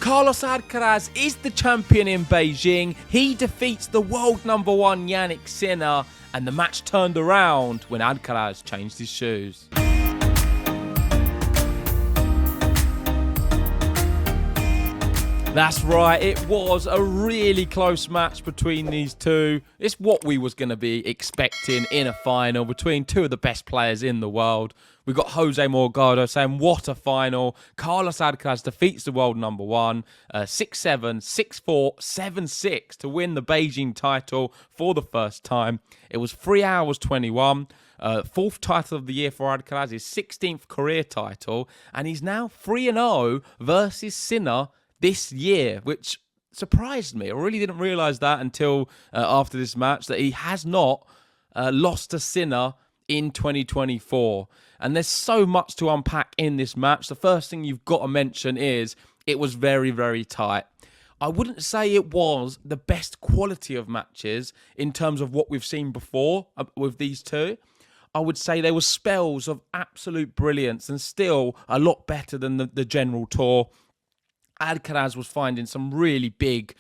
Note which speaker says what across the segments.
Speaker 1: Carlos Alcaraz is the champion in Beijing. He defeats the world number one Jannik Sinner, and the match turned around when Alcaraz changed his shoes. That's right, it was a really close match between these two. It's what we was going to be expecting in a final between two of the best players in the world. We got Jose Morgado saying, what a final. Carlos Alcaraz defeats the world number one, 6-7, 6-4, 7-6 to win the Beijing title for the first time. It was 3 hours 21. Fourth title of the year for Alcaraz, his 16th career title. And he's now 3-0 versus Sinner this year, which surprised me. I really didn't realise that until after this match, that he has not lost to Sinner in 2024. And there's so much to unpack in this match. The first thing you've got to mention is it was very, very tight. I wouldn't say it was the best quality of matches in terms of what we've seen before with these two. I would say there were spells of absolute brilliance and still a lot better than the general tour. Alcaraz was finding some really big,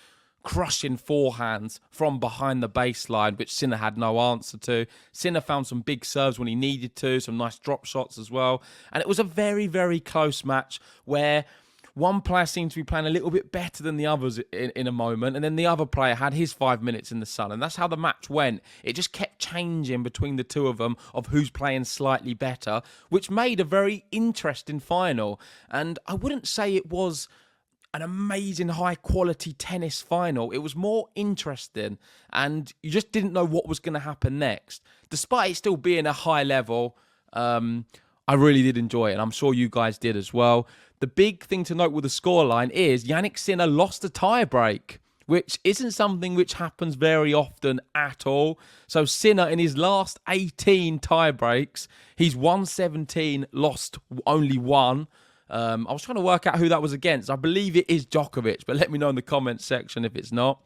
Speaker 1: crushing forehands from behind the baseline, which Sinner had no answer to. Sinner found some big serves when he needed to, some nice drop shots as well. And it was a very, very close match where one player seemed to be playing a little bit better than the others in a moment, and then the other player had his 5 minutes in the sun. And that's how the match went. It just kept changing between the two of them of who's playing slightly better, which made a very interesting final. And I wouldn't say it was an amazing high-quality tennis final. It was more interesting, and you just didn't know what was going to happen next. Despite it still being a high level, I really did enjoy it, and I'm sure you guys did as well. The big thing to note with the scoreline is Jannik Sinner lost a tie-break, which isn't something which happens very often at all. So Sinner, in his last 18 tie-breaks, he's won 17, lost only one. I was trying to work out who that was against. I believe it is Djokovic, but let me know in the comments section if it's not.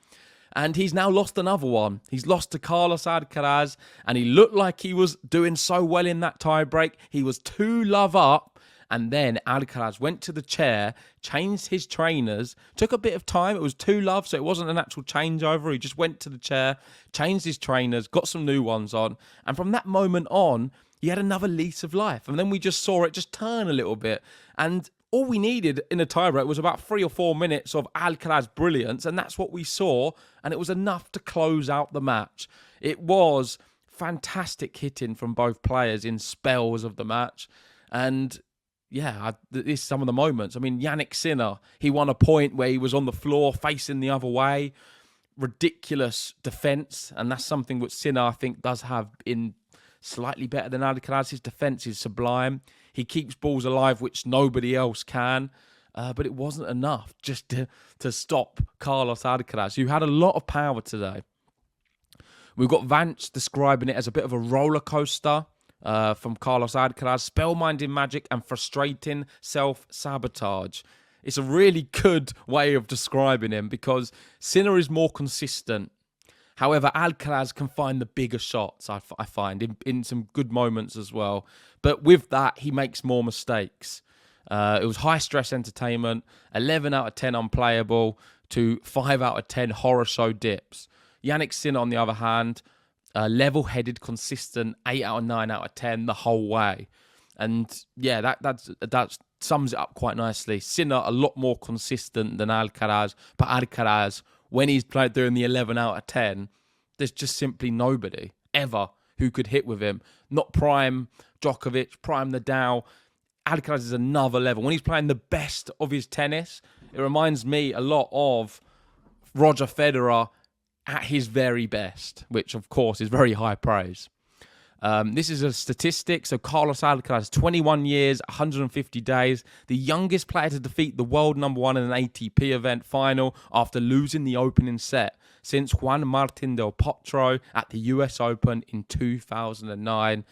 Speaker 1: And he's now lost another one. He's lost to Carlos Alcaraz, and he looked like he was doing so well in that tiebreak. He was 2-love up, and then Alcaraz went to the chair, changed his trainers, took a bit of time. It was 2-love, so it wasn't an actual changeover. He just went to the chair, changed his trainers, got some new ones on, and from that moment on, he had another lease of life. And then we just saw it just turn a little bit. And all we needed in a tiebreak was about 3 or 4 minutes of Alcaraz brilliance. And that's what we saw. And it was enough to close out the match. It was fantastic hitting from both players in spells of the match. And yeah, this is some of the moments. I mean, Jannik Sinner, he won a point where he was on the floor facing the other way. Ridiculous defence. And that's something which Sinner, I think, does have in slightly better than Alcaraz. His defence is sublime. He keeps balls alive, which nobody else can. But it wasn't enough just to stop Carlos Alcaraz, who had a lot of power today. We've got Vance describing it as a bit of a roller coaster from Carlos Alcaraz. Spellbinding magic and frustrating self-sabotage. It's a really good way of describing him because Sinner is more consistent. However, Alcaraz can find the bigger shots, I find, in some good moments as well. But with that, he makes more mistakes. It was high-stress entertainment, 11 out of 10 unplayable to 5 out of 10 horror show dips. Jannik Sinner, on the other hand, level-headed, consistent, 8 out of 9 out of 10 the whole way. And yeah, that sums it up quite nicely. Sinner, a lot more consistent than Alcaraz, but Alcaraz, when he's played doing the 11 out of 10, there's just simply nobody ever who could hit with him. Not prime Djokovic, prime Nadal. Alcaraz is another level. When he's playing the best of his tennis, it reminds me a lot of Roger Federer at his very best, which of course is very high praise. This is a statistic. So Carlos Alcaraz, 21 years, 150 days, the youngest player to defeat the world number one in an ATP event final after losing the opening set since Juan Martín del Potro at the US Open in 2009.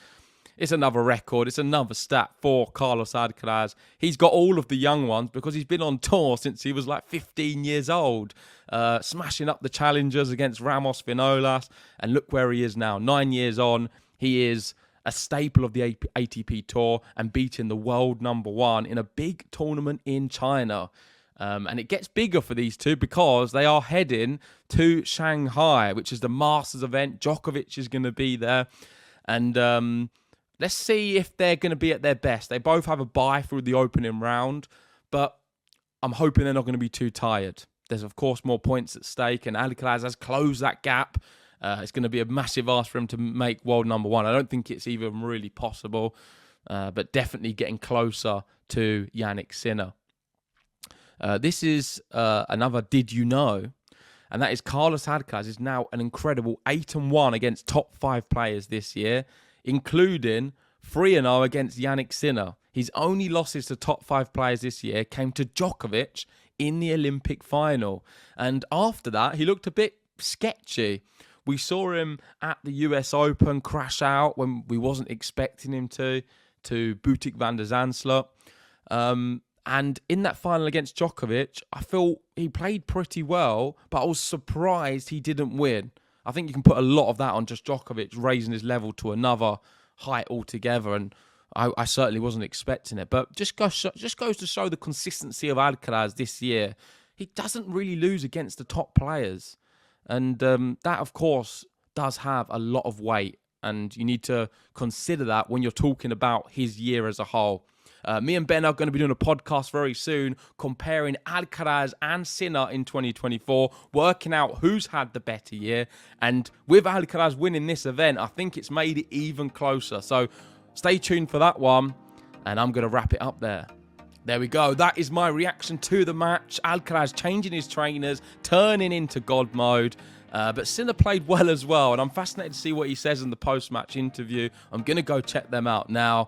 Speaker 1: It's another record. It's another stat for Carlos Alcaraz. He's got all of the young ones because he's been on tour since he was like 15 years old, smashing up the challengers against Ramos Vinolas. And look where he is now, 9 years on. He is a staple of the ATP Tour and beating the world number one in a big tournament in China. And it gets bigger for these two because they are heading to Shanghai, which is the Masters event. Djokovic is going to be there. And let's see if they're going to be at their best. They both have a bye through the opening round, but I'm hoping they're not going to be too tired. There's, of course, more points at stake, and Alcaraz has closed that gap. It's going to be a massive ask for him to make world number one. I don't think it's even really possible, but definitely getting closer to Jannik Sinner. This is another Did You Know? And that is Carlos Alcaraz is now an incredible 8-1 against top 5 players this year, including 3-0 against Jannik Sinner. His only losses to top 5 players this year came to Djokovic in the Olympic final. And after that, he looked a bit sketchy. We saw him at the US Open crash out when we wasn't expecting him to Botic van der Zandschulp. And in that final against Djokovic, I felt he played pretty well, but I was surprised he didn't win. I think you can put a lot of that on just Djokovic raising his level to another height altogether, and I certainly wasn't expecting it. But just goes to show the consistency of Alcaraz this year. He doesn't really lose against the top players. And that, of course, does have a lot of weight. And you need to consider that when you're talking about his year as a whole. Me and Ben are going to be doing a podcast very soon comparing Alcaraz and Sinner in 2024, working out who's had the better year. And with Alcaraz winning this event, I think it's made it even closer. So stay tuned for that one, and I'm going to wrap it up there. There we go. That is my reaction to the match. Alcaraz changing his trainers, turning into God mode. But Sinner played well as well, and I'm fascinated to see what he says in the post-match interview. I'm going to go check them out now.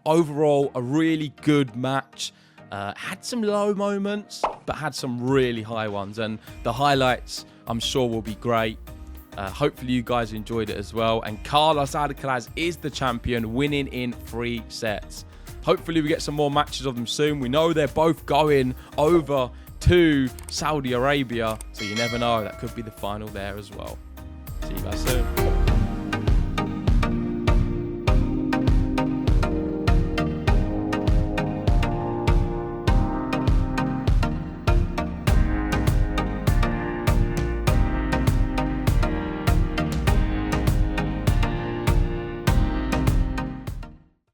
Speaker 1: Overall, a really good match. Had some low moments, but had some really high ones. And the highlights, I'm sure, will be great. Hopefully you guys enjoyed it as well. And Carlos Alcaraz is the champion, winning in 3 sets. Hopefully we get some more matches of them soon. We know they're both going over to Saudi Arabia, so you never know. That could be the final there as well. See you guys soon.